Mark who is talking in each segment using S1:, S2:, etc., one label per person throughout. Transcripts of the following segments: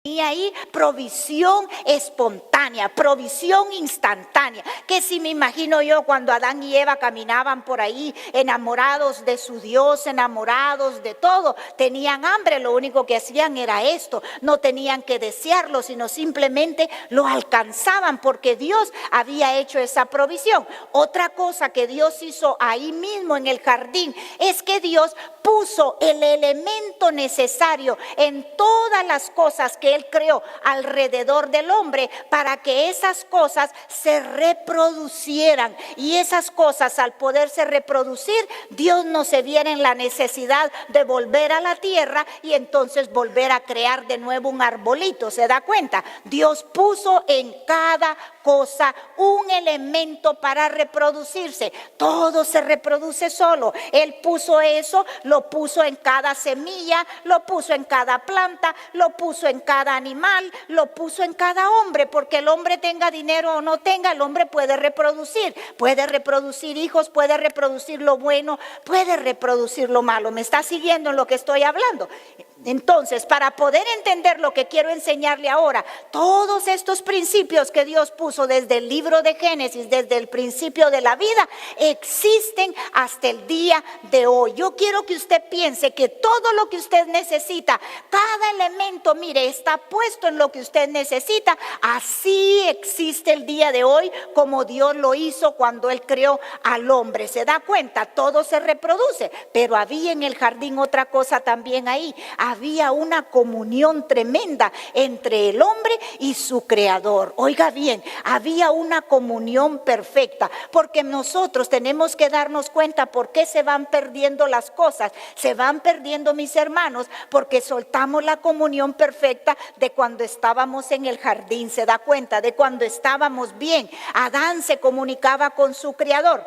S1: Y ahí provisión espontánea, provisión instantánea. Que si me imagino yo cuando Adán y Eva caminaban por ahí enamorados de su Dios, enamorados de todo, tenían hambre, lo único que hacían era esto, no tenían que desearlo, sino simplemente lo alcanzaban porque Dios había hecho esa provisión. Otra cosa que Dios hizo ahí mismo en el jardín es que Dios puso el elemento necesario en todas las cosas que Él creó alrededor del hombre para que esas cosas se reproducieran. Y esas cosas, al poderse reproducir, Dios no se viera en la necesidad de volver a la tierra y entonces volver a crear de nuevo un arbolito. ¿Se da cuenta? Dios puso en cada cosa un elemento para reproducirse. Todo se reproduce solo. Él puso eso, lo puso en cada semilla, lo puso en cada planta, lo puso en cada animal, lo puso en cada hombre, porque el hombre tenga dinero o no tenga, el hombre puede reproducir hijos, puede reproducir lo bueno, puede reproducir lo malo. ¿Me está siguiendo en lo que estoy hablando? Entonces, para poder entender lo que quiero enseñarle ahora, todos estos principios que Dios puso desde el libro de Génesis, desde el principio de la vida, existen hasta el día de hoy. Yo quiero que usted piense que todo lo que usted necesita, cada elemento, mire, está puesto en lo que usted necesita. Así existe el día de hoy como Dios lo hizo cuando Él creó al hombre. ¿Se da cuenta? Todo se reproduce, pero había en el jardín otra cosa también ahí. Había una comunión tremenda entre el hombre y su creador. Oiga bien, había una comunión perfecta, porque nosotros tenemos que darnos cuenta por qué se van perdiendo las cosas. Se van perdiendo, mis hermanos, porque soltamos la comunión perfecta de cuando estábamos en el jardín. Se da cuenta, de cuando estábamos bien. Adán se comunicaba con su creador.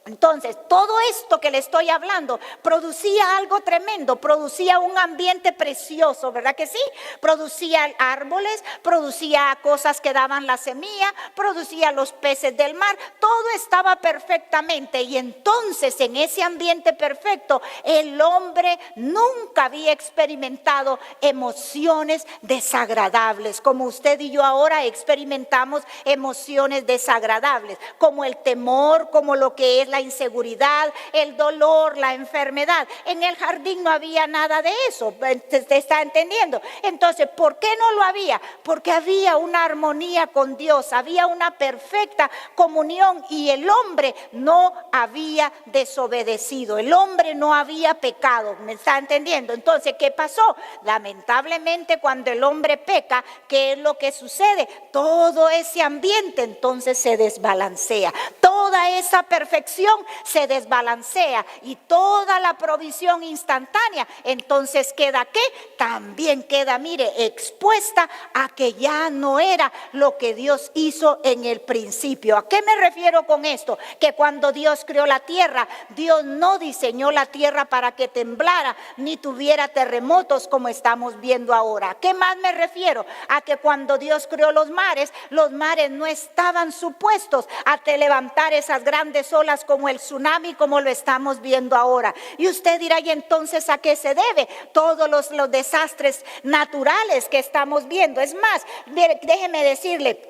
S1: Entonces, todo esto que le estoy hablando producía algo tremendo, producía un ambiente precioso, ¿verdad que sí? Producía árboles, producía cosas que daban la semilla, producía los peces del mar, todo estaba perfectamente. Y entonces, en ese ambiente perfecto, el hombre nunca había experimentado emociones desagradables, como usted y yo ahora experimentamos emociones desagradables, como el temor, como lo que es la inseguridad, el dolor, la enfermedad. En el jardín no había nada de eso. ¿Te está entendiendo? Entonces, ¿por qué no lo había? Porque había una armonía con Dios, había una perfecta comunión y el hombre no había desobedecido, el hombre no había pecado. ¿Me está entendiendo? Entonces, ¿qué pasó? Lamentablemente, cuando el hombre peca, ¿qué es lo que sucede? Todo ese ambiente entonces se desbalancea. Toda esa perfección se desbalancea y toda la provisión instantánea entonces queda ¿qué? También queda, mire, expuesta a que ya no era lo que Dios hizo en el principio. ¿A qué me refiero con esto? Que cuando Dios creó la tierra, Dios no diseñó la tierra para que temblara ni tuviera terremotos como estamos viendo ahora. ¿A qué más me refiero? A que cuando Dios creó los mares no estaban supuestos a levantar esas grandes olas como el tsunami, como lo estamos viendo ahora. Y usted dirá, ¿y entonces a qué se debe todos los desastres naturales que estamos viendo? Es más, déjeme decirle,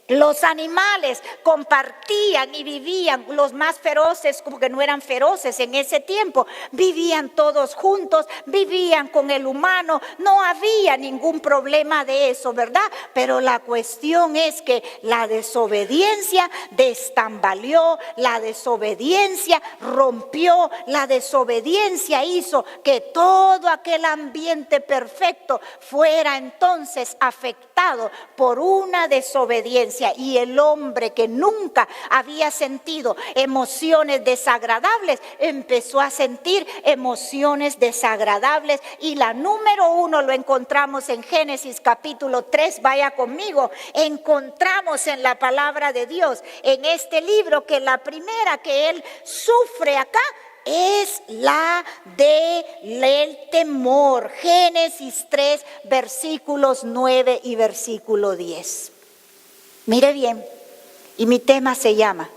S1: los animales compartían y vivían, los más feroces, como que no eran feroces en ese tiempo, vivían todos juntos, vivían con el humano, no había ningún problema de eso, ¿verdad? Pero la cuestión es que la desobediencia destambaleó, la desobediencia rompió, la desobediencia hizo que todo aquel ambiente perfecto fuera entonces afectado por una desobediencia. Y el hombre que nunca había sentido emociones desagradables empezó a sentir emociones desagradables. Y la número 1 lo encontramos en Génesis capítulo 3, vaya conmigo. Encontramos en la palabra de Dios, en este libro, que la primera que él sufre acá es la del temor. Génesis 3, versículos 9 y versículo 10. Mire bien, y mi tema se llama,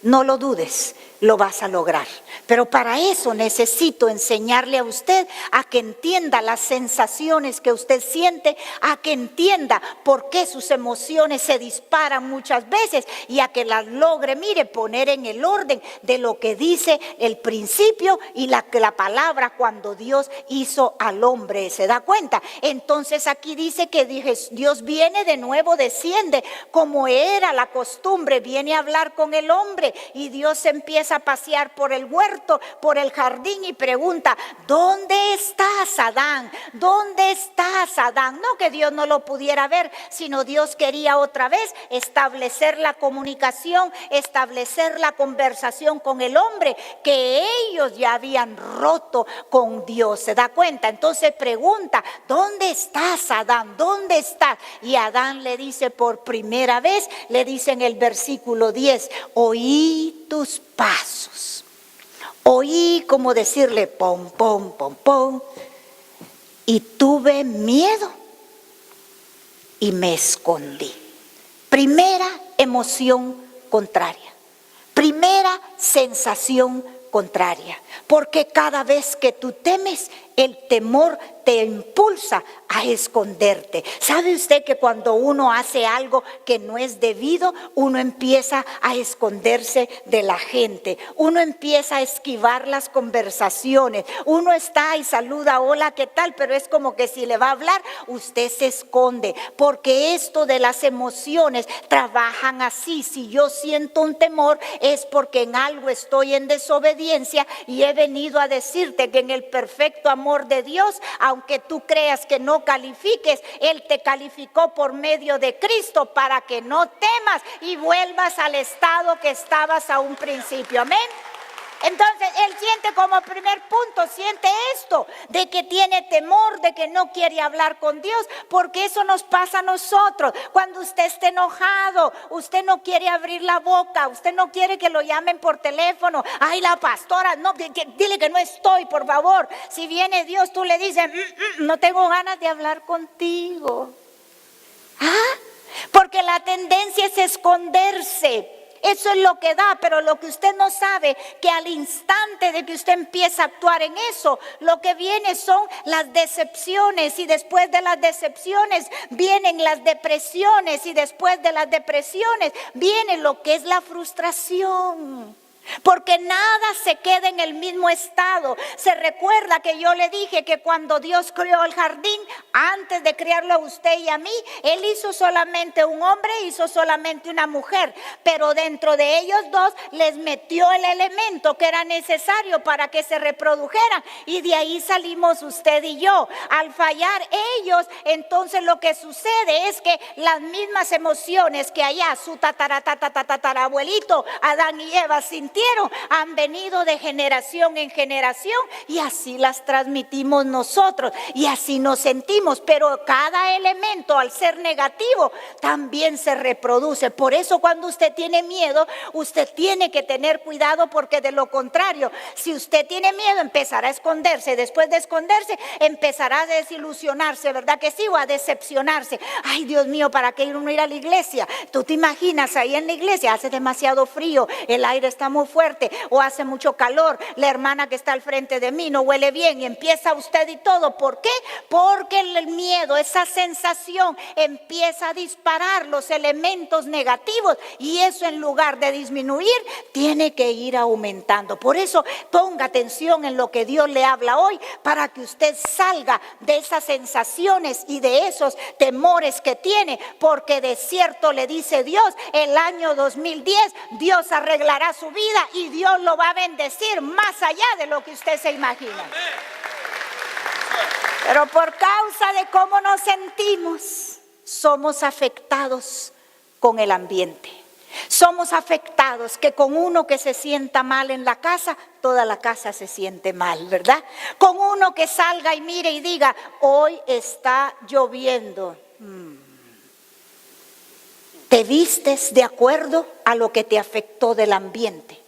S1: no lo dudes, lo vas a lograr. Pero para eso necesito enseñarle a usted a que entienda las sensaciones que usted siente, a que entienda por qué sus emociones se disparan muchas veces y a que las logre, mire, poner en el orden de lo que dice el principio y la palabra cuando Dios hizo al hombre. ¿Se da cuenta? Entonces aquí dice que Dios viene de nuevo, desciende como era la costumbre, viene a hablar con el hombre y Dios empieza a pasear por el huerto, por el jardín y pregunta: ¿dónde estás, Adán? ¿Dónde estás, Adán? No que Dios no lo pudiera ver, sino Dios quería otra vez establecer la comunicación, establecer la conversación con el hombre que ellos ya habían roto con Dios. ¿Se da cuenta? Entonces pregunta: ¿dónde estás, Adán? ¿Dónde estás? Y Adán le dice por primera vez, le dice en el versículo 10: oí tus pasos. Oí como decirle pom, pom, pom, pom. Y tuve miedo y me escondí. Primera emoción contraria. Primera sensación contraria. Porque cada vez que tú temes, el temor te impulsa a esconderte. ¿Sabe usted que cuando uno hace algo que no es debido, uno empieza a esconderse de la gente? Uno empieza a esquivar las conversaciones. Uno está y saluda: hola, ¿qué tal? Pero es como que si le va a hablar, usted se esconde. Porque esto de las emociones trabajan así. Si yo siento un temor, es porque en algo estoy en desobediencia y he venido a decirte que en el perfecto amor de Dios, aunque tú creas que no califiques, Él te calificó por medio de Cristo para que no temas y vuelvas al estado que estabas a un principio. Amén. Entonces él siente como primer punto, siente esto, de que tiene temor, de que no quiere hablar con Dios, porque eso nos pasa a nosotros. Cuando usted esté enojado, usted no quiere abrir la boca, usted no quiere que lo llamen por teléfono. Ay, la pastora, no, dile que no estoy, por favor. Si viene Dios, tú le dices: no tengo ganas de hablar contigo. Porque la tendencia es esconderse. Eso es lo que da, pero lo que usted no sabe, que al instante de que usted empieza a actuar en eso, lo que viene son las decepciones, y después de las decepciones vienen las depresiones, y después de las depresiones viene lo que es la frustración. Porque nada se queda en el mismo estado. Se recuerda que yo le dije que cuando Dios creó el jardín, antes de crearlo a usted y a mí, Él hizo solamente un hombre, hizo solamente una mujer, pero dentro de ellos dos les metió el elemento que era necesario para que se reprodujeran, y de ahí salimos usted y yo. Al fallar entonces lo que sucede es que las mismas emociones que allá su tatarabuelito Adán y Eva sintieron, han venido de generación en generación, y así las transmitimos nosotros y así nos sentimos. Pero cada elemento, al ser negativo, también se reproduce. Por eso cuando usted tiene miedo, usted tiene que tener cuidado, porque de lo contrario, si usted tiene miedo, empezará a esconderse. Después de esconderse, empezará a desilusionarse, ¿verdad que sí? O a decepcionarse. Ay, Dios mío, ¿para qué uno ir a la iglesia? Tú te imaginas ahí en la iglesia, hace demasiado frío, el aire está muy fuerte, o hace mucho calor, la hermana que está al frente de mí no huele bien, y empieza usted y todo. ¿Por qué? Porque el miedo, esa sensación, empieza a disparar los elementos negativos, y eso, en lugar de disminuir, tiene que ir aumentando. Por eso ponga atención en lo que Dios le habla hoy, para que usted salga de esas sensaciones y de esos temores que tiene, porque de cierto le dice Dios, el año 2010 Dios arreglará su vida y Dios lo va a bendecir más allá de lo que usted se imagina. Pero por causa de cómo nos sentimos, somos afectados con el ambiente. Somos afectados, que con uno que se sienta mal en la casa, toda la casa se siente mal, ¿verdad? Con uno que salga y mire y diga: hoy está lloviendo. Te vistes de acuerdo a lo que te afectó del ambiente.